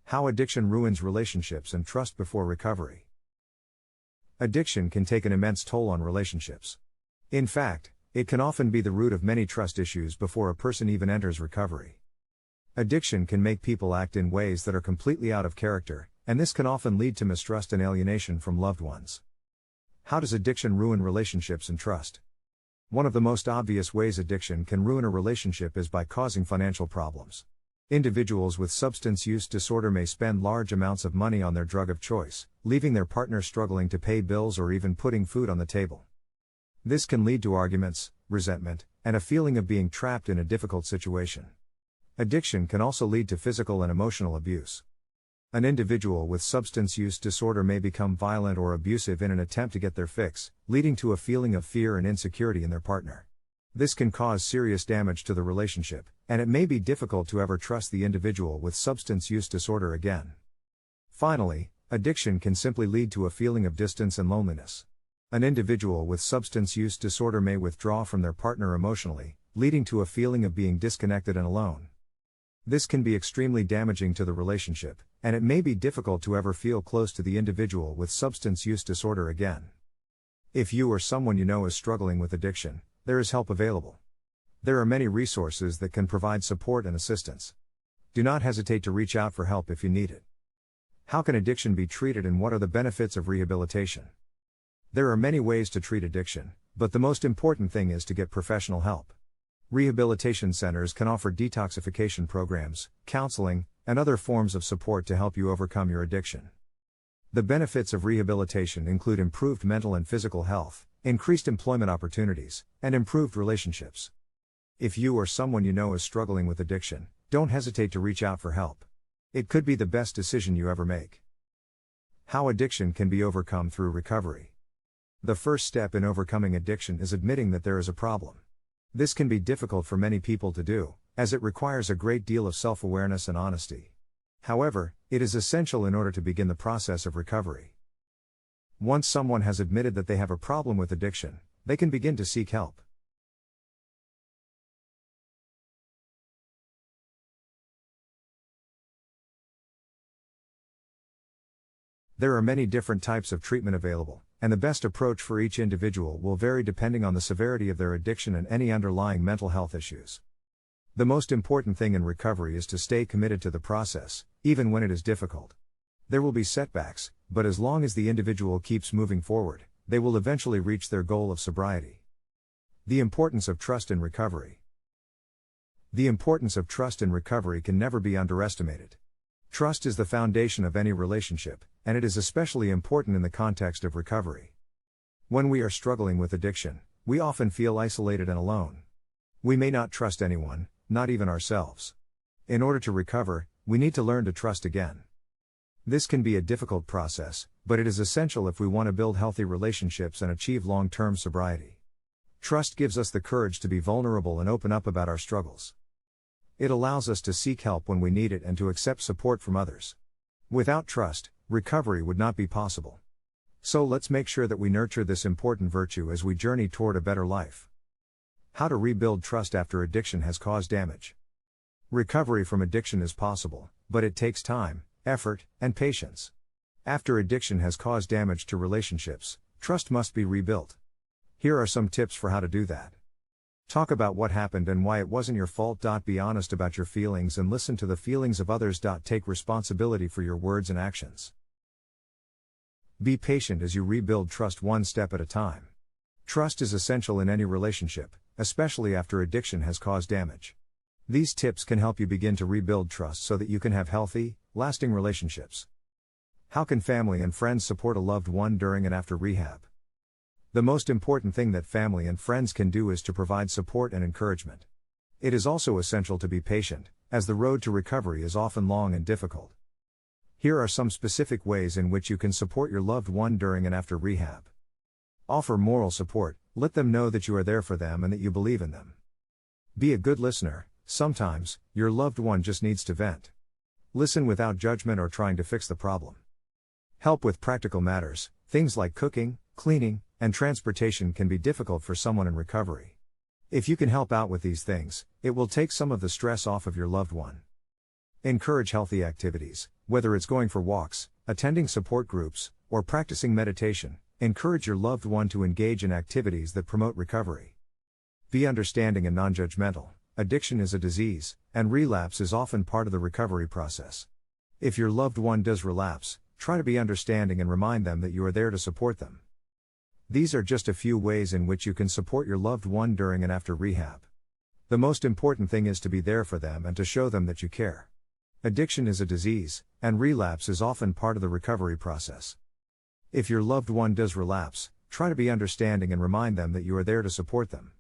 How addiction ruins relationships and trust before recovery. Addiction can take an immense toll on relationships. In fact, it can often be the root of many trust issues before a person even enters recovery. Addiction can make people act in ways that are completely out of character, and this can often lead to mistrust and alienation from loved ones. How does addiction ruin relationships and trust? One of the most obvious ways addiction can ruin a relationship is by causing financial problems. Individuals with substance use disorder may spend large amounts of money on their drug of choice, leaving their partner struggling to pay bills or even putting food on the table. This can lead to arguments, resentment, and a feeling of being trapped in a difficult situation. Addiction can also lead to physical and emotional abuse. An individual with substance use disorder may become violent or abusive in an attempt to get their fix, leading to a feeling of fear and insecurity in their partner. This can cause serious damage to the relationship, and it may be difficult to ever trust the individual with substance use disorder again. Finally, addiction can simply lead to a feeling of distance and loneliness. An individual with substance use disorder may withdraw from their partner emotionally, leading to a feeling of being disconnected and alone. This can be extremely damaging to the relationship, and it may be difficult to ever feel close to the individual with substance use disorder again. If you or someone you know is struggling with addiction, there is help available. There are many resources that can provide support and assistance. Do not hesitate to reach out for help if you need it. How can addiction be treated and what are the benefits of rehabilitation? There are many ways to treat addiction, but the most important thing is to get professional help. Rehabilitation centers can offer detoxification programs, counseling, and other forms of support to help you overcome your addiction. The benefits of rehabilitation include improved mental and physical health, increased employment opportunities, and improved relationships. If you or someone you know is struggling with addiction, don't hesitate to reach out for help. It could be the best decision you ever make. How addiction can be overcome through recovery. The first step in overcoming addiction is admitting that there is a problem. This can be difficult for many people to do, as it requires a great deal of self-awareness and honesty. However, it is essential in order to begin the process of recovery. Once someone has admitted that they have a problem with addiction, they can begin to seek help. There are many different types of treatment available, and the best approach for each individual will vary depending on the severity of their addiction and any underlying mental health issues. The most important thing in recovery is to stay committed to the process, even when it is difficult. There will be setbacks, but as long as the individual keeps moving forward, they will eventually reach their goal of sobriety. The importance of trust in recovery. The importance of trust in recovery can never be underestimated. Trust is the foundation of any relationship, and it is especially important in the context of recovery. When we are struggling with addiction, we often feel isolated and alone. We may not trust anyone, not even ourselves. In order to recover, we need to learn to trust again. This can be a difficult process, but it is essential if we want to build healthy relationships and achieve long-term sobriety. Trust gives us the courage to be vulnerable and open up about our struggles. It allows us to seek help when we need it and to accept support from others. Without trust, recovery would not be possible. So let's make sure that we nurture this important virtue as we journey toward a better life. How to rebuild trust after addiction has caused damage. Recovery from addiction is possible, but it takes time, effort, and patience. After addiction has caused damage to relationships, trust must be rebuilt. Here are some tips for how to do that. Talk about what happened and why it wasn't your fault. Be honest about your feelings and listen to the feelings of others. Take responsibility for your words and actions. Be patient as you rebuild trust one step at a time. Trust is essential in any relationship, especially after addiction has caused damage. These tips can help you begin to rebuild trust so that you can have healthy, lasting relationships. How can family and friends support a loved one during and after rehab? The most important thing that family and friends can do is to provide support and encouragement. It is also essential to be patient, as the road to recovery is often long and difficult. Here are some specific ways in which you can support your loved one during and after rehab. Offer moral support, let them know that you are there for them and that you believe in them. Be a good listener. Sometimes, your loved one just needs to vent. Listen without judgment or trying to fix the problem. Help with practical matters, things like cooking, cleaning, and transportation can be difficult for someone in recovery. If you can help out with these things, it will take some of the stress off of your loved one. Encourage healthy activities, whether it's going for walks, attending support groups, or practicing meditation. Encourage your loved one to engage in activities that promote recovery. Be understanding and non-judgmental. Addiction is a disease, and relapse is often part of the recovery process. If your loved one does relapse, try to be understanding and remind them that you are there to support them. These are just a few ways in which you can support your loved one during and after rehab. The most important thing is to be there for them and to show them that you care. Addiction is a disease, and relapse is often part of the recovery process. If your loved one does relapse, try to be understanding and remind them that you are there to support them.